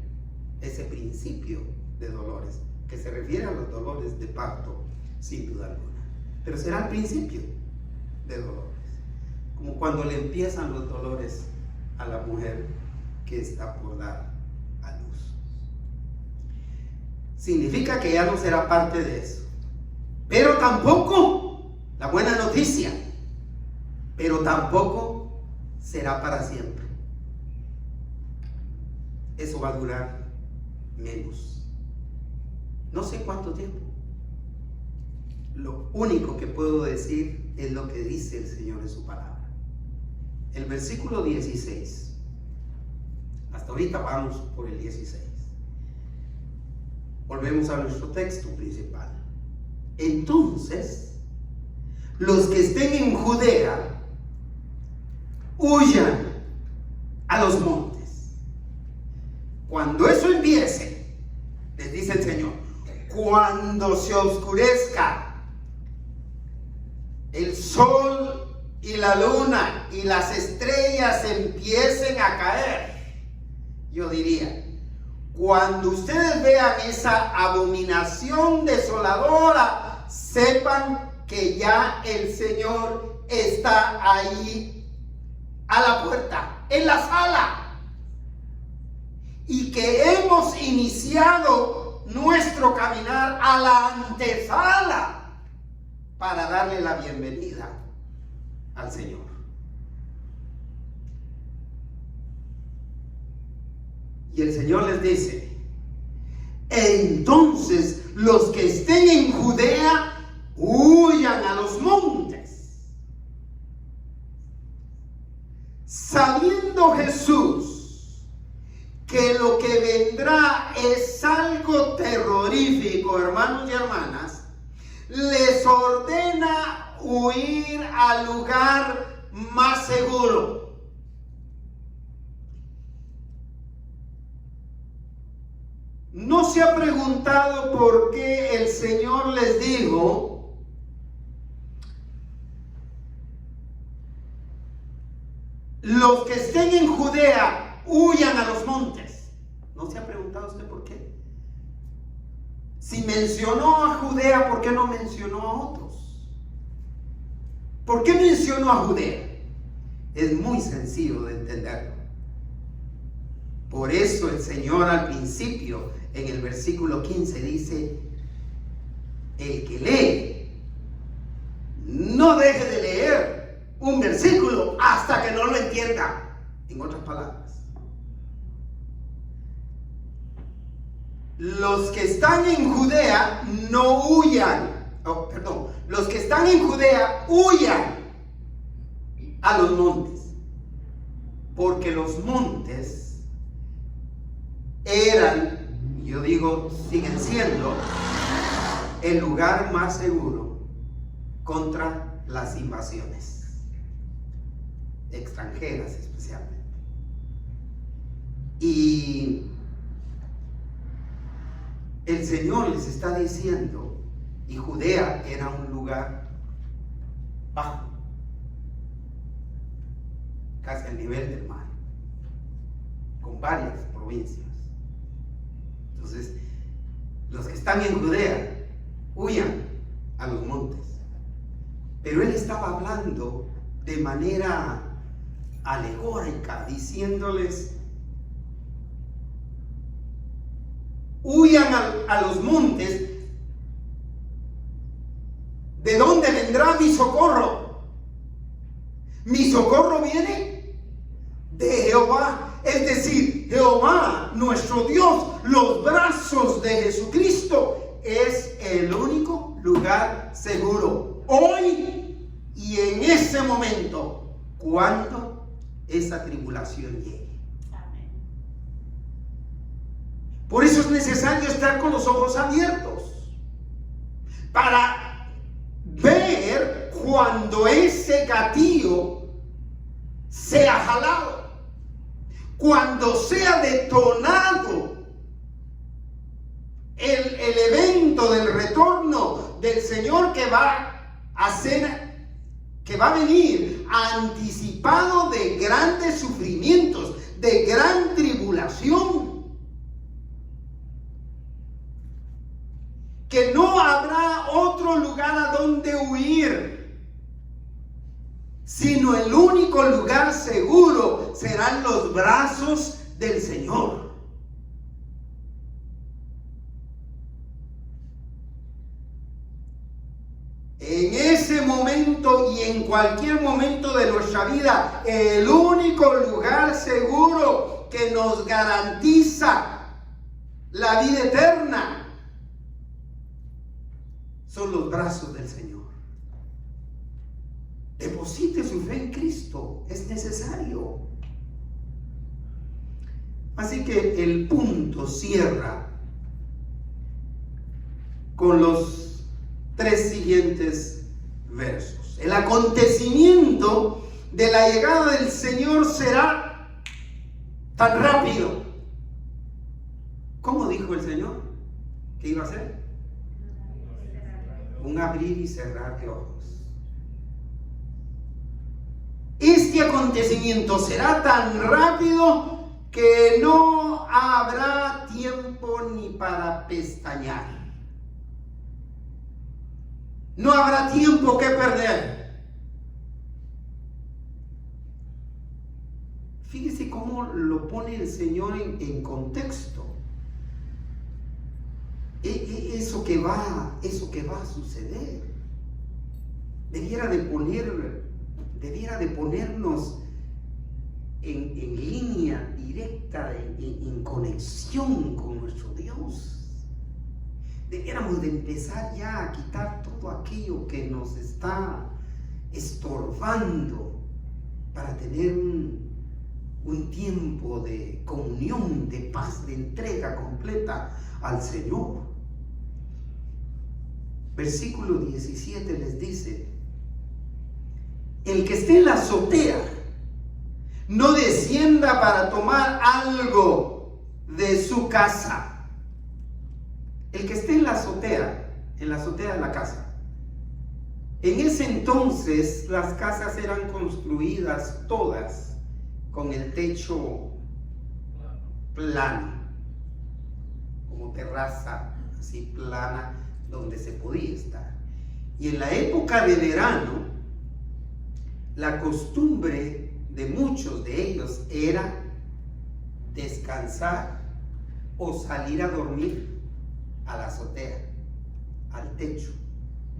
ese principio de dolores que se refiere a los dolores de parto, sin duda alguna, pero será el principio de dolores, como cuando le empiezan los dolores a la mujer que está por dar a luz. Significa que ya no será parte de eso, pero tampoco, la buena noticia, pero tampoco será para siempre. Eso va a durar menos. No sé cuánto tiempo. Lo único que puedo decir es lo que dice el Señor en su palabra. El versículo 16. Hasta ahorita vamos por el 16. Volvemos a nuestro texto principal. Entonces, los que estén en Judea, huyan a los montes. Cuando eso empiece, les dice el Señor, cuando se oscurezca el sol y la luna y las estrellas empiecen a caer, yo diría, cuando ustedes vean esa abominación desoladora, sepan que ya el Señor está ahí a la puerta, en la sala, y que hemos iniciado nuestro caminar a la antesala para darle la bienvenida al Señor. Y el Señor les dice, entonces los que estén en Judea, huyan a los montes. Sabiendo Jesús que lo que vendrá es algo terrorífico, hermanos y hermanas, les ordena huir al lugar más seguro. ¿No se ha preguntado por qué el Señor les dijo, los que estén en Judea, huyan a los montes? ¿No se ha preguntado usted por qué? Si mencionó a Judea, ¿por qué no mencionó a otros? ¿Por qué mencionó a Judea? Es muy sencillo de entenderlo. Por eso el Señor al principio, en el versículo 15, dice, el que lee, no deje de leer un versículo hasta que no lo entienda. En otras palabras, los que están en Judea no huyan, los que están en Judea huyan a los montes, porque los montes eran, yo digo, siguen siendo el lugar más seguro contra las invasiones extranjeras especialmente. Y el Señor les está diciendo, y Judea era un lugar bajo, casi al nivel del mar, con varias provincias. Entonces, los que están en Judea, huyan a los montes. Pero él estaba hablando de manera alegórica, diciéndoles, huyan a los montes. ¿De dónde vendrá mi socorro? Mi socorro viene de Jehová. Es decir, Jehová, nuestro Dios, los brazos de Jesucristo, es el único lugar seguro. Hoy y en ese momento, cuando esa tribulación llegue. Amén. Por eso es necesario estar con los ojos abiertos, para ver cuando ese gatillo sea jalado, cuando sea detonado el evento del retorno del Señor que va a venir anticipado de grandes sufrimientos, de gran tribulación, que no habrá otro lugar a donde huir, sino el único lugar seguro serán los brazos del Señor. En ese momento y en cualquier momento de nuestra vida, el único lugar seguro que nos garantiza la vida eterna son los brazos del Señor. Deposite su fe en Cristo, es necesario. Así que el punto cierra con los 3 siguientes versos. El acontecimiento de la llegada del Señor será tan rápido. ¿Cómo dijo el Señor que iba a ser? Un abrir y cerrar de ojos. Este acontecimiento será tan rápido que no habrá tiempo ni para pestañear. No habrá tiempo que perder. Fíjese cómo lo pone el Señor en contexto. Eso que va a suceder. Debiera de ponernos en línea directa, en conexión con nuestro Dios. Debiéramos de empezar ya a quitar todo aquello que nos está estorbando para tener un tiempo de comunión, de paz, de entrega completa al Señor. Versículo 17 les dice: el que esté en la azotea no descienda para tomar algo de su casa. El que esté en la azotea de la casa. En ese entonces las casas eran construidas todas con el techo plano, como terraza así plana, donde se podía estar. Y en la época de verano, la costumbre de muchos de ellos era descansar o salir a dormir a la azotea, al techo,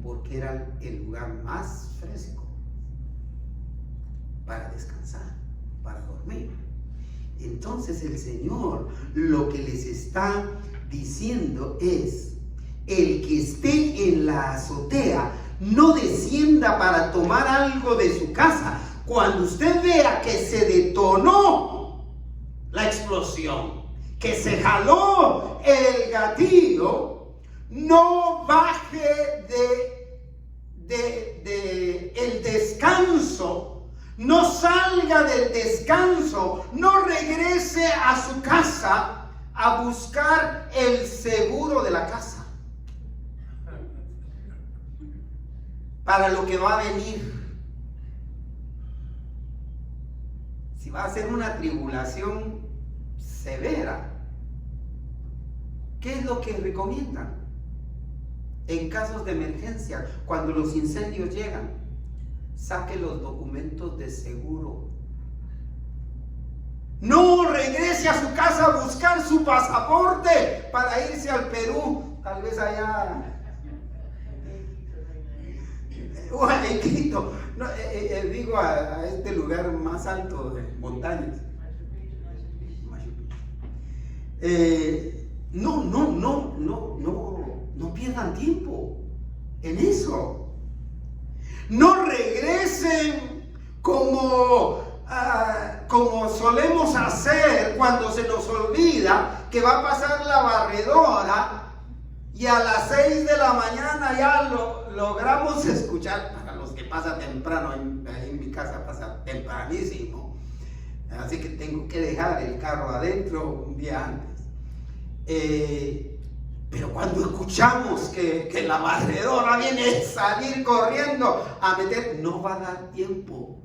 porque era el lugar más fresco para descansar, para dormir. Entonces el Señor lo que les está diciendo es: el que esté en la azotea no descienda para tomar algo de su casa. Cuando usted vea que se detonó la explosión, que se jaló el gatillo, no baje de el descanso, no salga del descanso, no regrese a su casa a buscar el seguro de la casa para lo que va a venir. Si va a ser una tribulación severa, ¿qué es lo que recomiendan? En casos de emergencia, cuando los incendios llegan, saque los documentos de seguro. No regrese a su casa a buscar su pasaporte para irse al Perú, tal vez allá o a Egipto, no, digo a este lugar más alto de montañas. No pierdan tiempo en eso. No regresen como solemos hacer cuando se nos olvida que va a pasar la barredora y a las 6 de la mañana ya logramos escuchar. Para los que pasa temprano, en mi casa pasa tempranísimo, así que tengo que dejar el carro adentro un día antes. Pero cuando escuchamos que la barredora viene a salir corriendo a meter, no va a dar tiempo.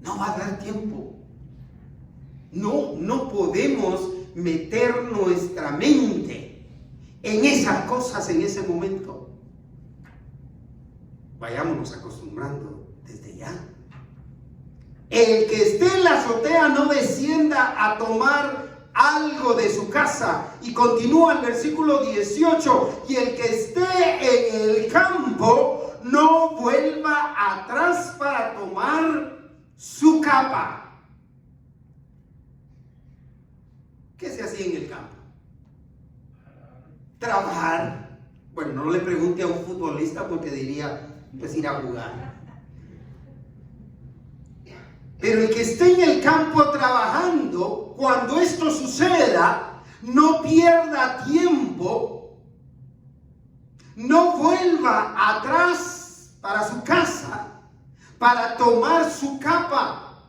No va a dar tiempo. No podemos meter nuestra mente en esas cosas en ese momento. Vayámonos acostumbrando desde ya. El que esté en la azotea no descienda a tomar algo de su casa. Y continúa el versículo 18: y el que esté en el campo no vuelva atrás para tomar su capa. ¿Qué se hacía en el campo? Trabajar. Bueno, no le pregunte a un futbolista porque diría, pues ir a jugar. Pero el que esté en el campo trabajando, cuando esto suceda, no pierda tiempo no vuelva atrás para su casa, para tomar su capa,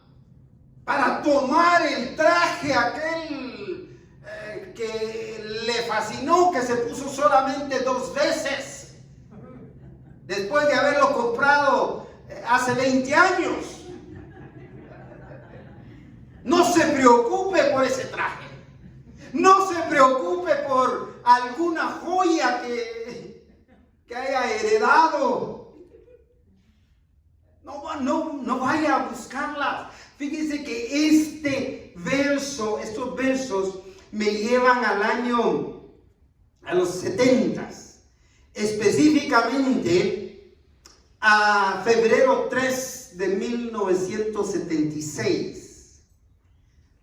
para tomar el traje aquel que le fascinó, que se puso solamente 2 veces, después de haberlo comprado hace 20 años. No se preocupe por ese traje. No se preocupe por alguna joya que haya heredado. No vaya a buscarlas. Fíjense que estos versos me llevan a los 70s. Específicamente a febrero 3 de 1976.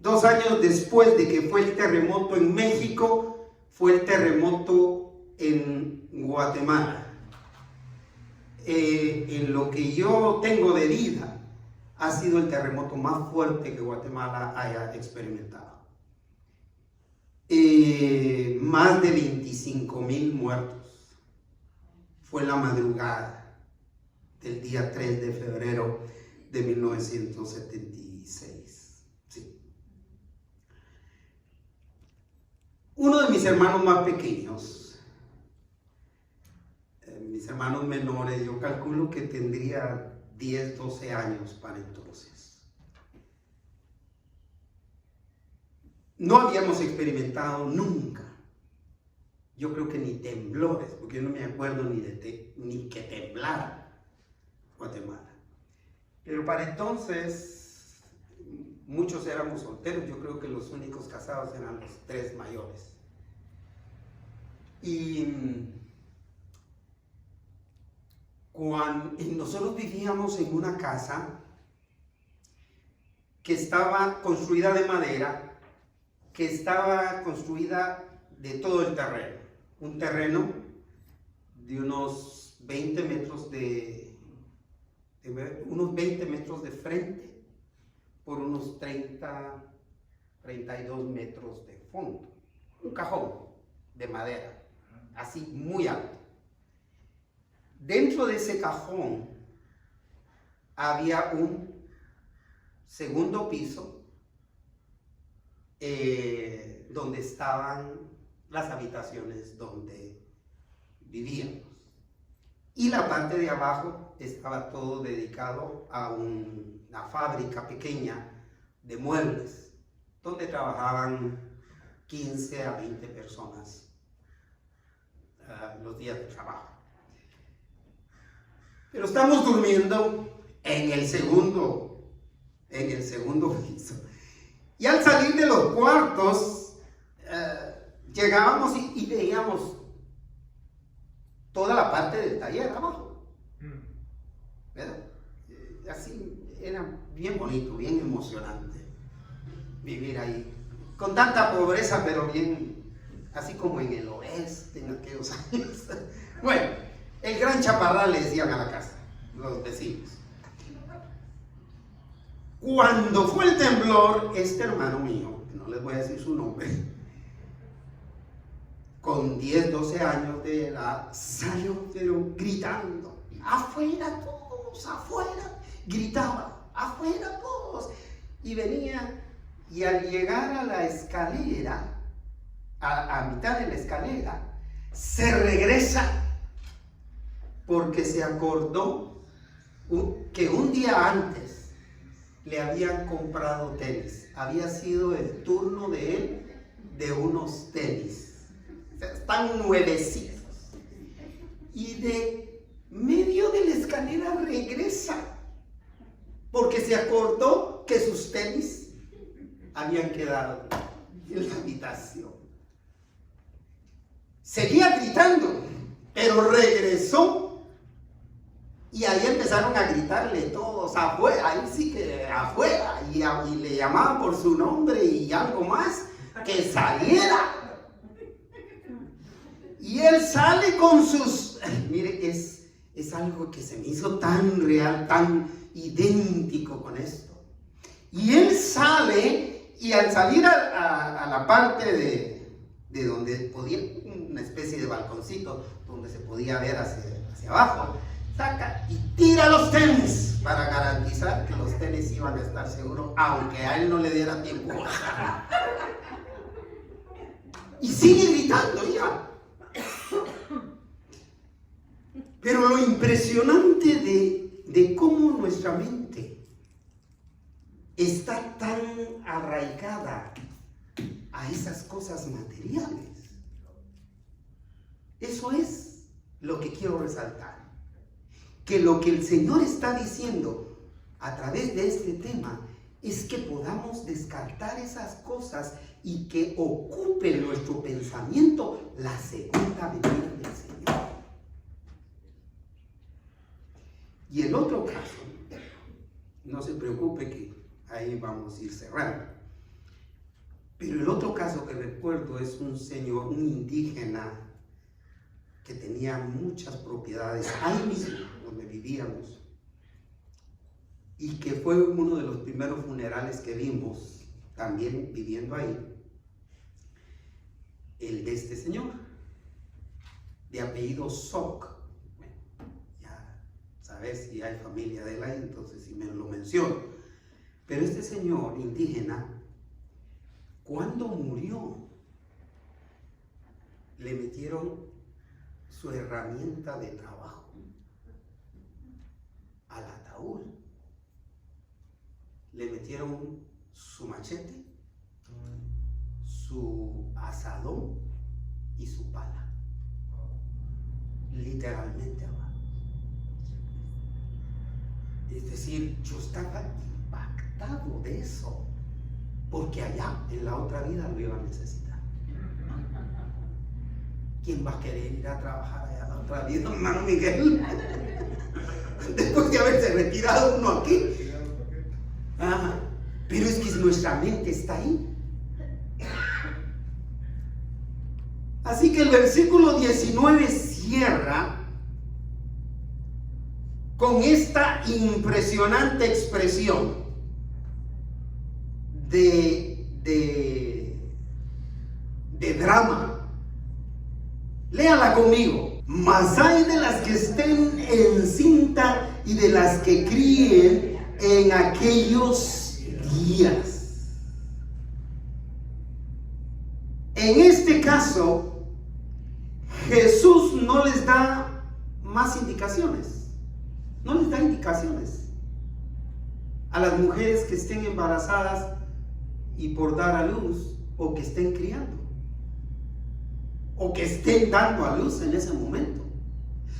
2 años después de que fue el terremoto en México, fue el terremoto en Guatemala. En lo que yo tengo de vida, ha sido el terremoto más fuerte que Guatemala haya experimentado. Más de 25,000 muertos. Fue la madrugada del día 3 de febrero de 1976. Uno de mis hermanos más pequeños, mis hermanos menores, yo calculo que tendría 10, 12 años para entonces. No habíamos experimentado nunca, yo creo que ni temblores, porque yo no me acuerdo ni que temblara Guatemala. Pero para entonces muchos éramos solteros, yo creo que los únicos casados eran los 3 mayores. Y nosotros vivíamos en una casa que estaba construida de madera, que estaba construida de todo el terreno. Un terreno de unos 20 metros unos 20 metros de frente por unos 32 metros de fondo. Un cajón de madera, así muy alto. Dentro de ese cajón había un segundo piso donde estaban las habitaciones donde vivíamos. Y la parte de abajo estaba todo dedicado a una fábrica pequeña de muebles, donde trabajaban 15 a 20 personas los días de trabajo. Pero estamos durmiendo en el segundo piso. Y al salir de los cuartos, llegábamos y veíamos toda la parte del taller abajo. ¿Verdad? Así era bien bonito, bien emocionante vivir ahí. Con tanta pobreza, pero bien, así como en el oeste en aquellos años. Bueno, el gran chaparral le decían a la casa, los vecinos. Cuando fue el temblor, este hermano mío, que no les voy a decir su nombre, con 10, 12 años de edad, salió pero gritando, afuera todos, afuera, gritaba, afuera todos. Y venía, y al llegar a la escalera, a mitad de la escalera, se regresa, porque se acordó que un día antes le habían comprado tenis. Había sido el turno de él de unos tenis. Están nuevecitos. Y de medio de la escalera regresa, porque se acordó que sus tenis habían quedado en la habitación. Seguía gritando, pero regresó. Y ahí empezaron a gritarle todos, afuera, ahí sí que afuera, y le llamaban por su nombre y algo más, que saliera. Y él sale con sus, mire, es algo que se me hizo tan real, tan idéntico con esto. Y él sale, y al salir a la parte de donde podía, una especie de balconcito, donde se podía ver hacia abajo, saca y tira los tenis para garantizar que los tenis iban a estar seguros, aunque a él no le diera tiempo. Y sigue gritando ya. Pero lo impresionante de cómo nuestra mente está tan arraigada a esas cosas materiales. Eso es lo que quiero resaltar. Que lo que el Señor está diciendo a través de este tema es que podamos descartar esas cosas y que ocupe nuestro pensamiento la segunda venida del Señor. Y el otro caso, no se preocupe que ahí vamos a ir cerrando, pero el otro caso que recuerdo es un señor, un indígena que tenía muchas propiedades ahí mismo donde vivíamos y que fue uno de los primeros funerales que vimos también viviendo ahí, el de este señor de apellido Soc. Bueno, ya sabes si hay familia de él ahí, entonces si me lo menciono, pero este señor indígena, cuando murió, le metieron su herramienta de trabajo al ataúd. Le metieron su machete, su asadón y su pala. Literalmente abajo. Es decir, yo estaba impactado de eso, porque allá en la otra vida lo iba a necesitar. ¿Quién va a querer ir a trabajar allá en la otra vida, hermano Miguel? Después de haberse retirado uno aquí. Ajá. Pero es que nuestra mente está ahí. Así que el versículo 19 cierra con esta impresionante expresión de drama. Léala conmigo. Mas hay de las que estén encinta y de las que críen en aquellos días. En este caso, Jesús no les da más indicaciones. No les da indicaciones a las mujeres que estén embarazadas y por dar a luz, o que estén criando, o que estén dando a luz en ese momento.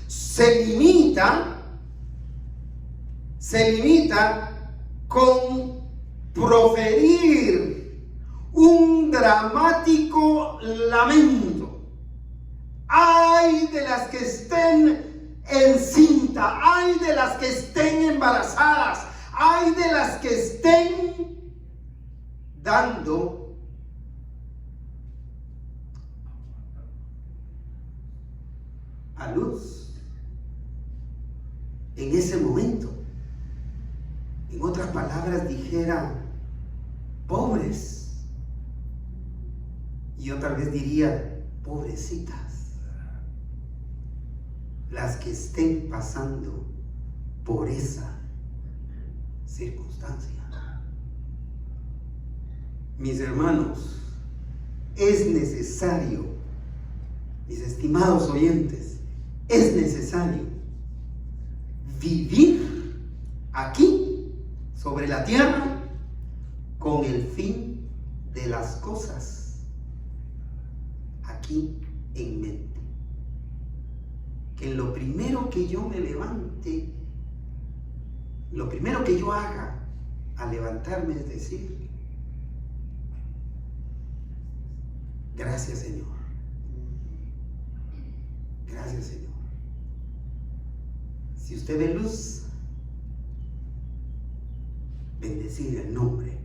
Se limita con proferir un dramático lamento. Ay de las que estén encinta, ay de las que estén embarazadas, ay de las que estén dando a luz en ese momento. En otras palabras dijera pobres, y otra vez diría pobrecitas, las que estén pasando por esa circunstancia. Mis hermanos, es necesario, mis estimados oyentes, es necesario vivir aquí sobre la tierra con el fin de las cosas aquí en mente. Que lo primero que yo me levante, lo primero que yo haga al levantarme es decir: gracias, Señor. Gracias, Señor. Si usted ve luz, bendecir el nombre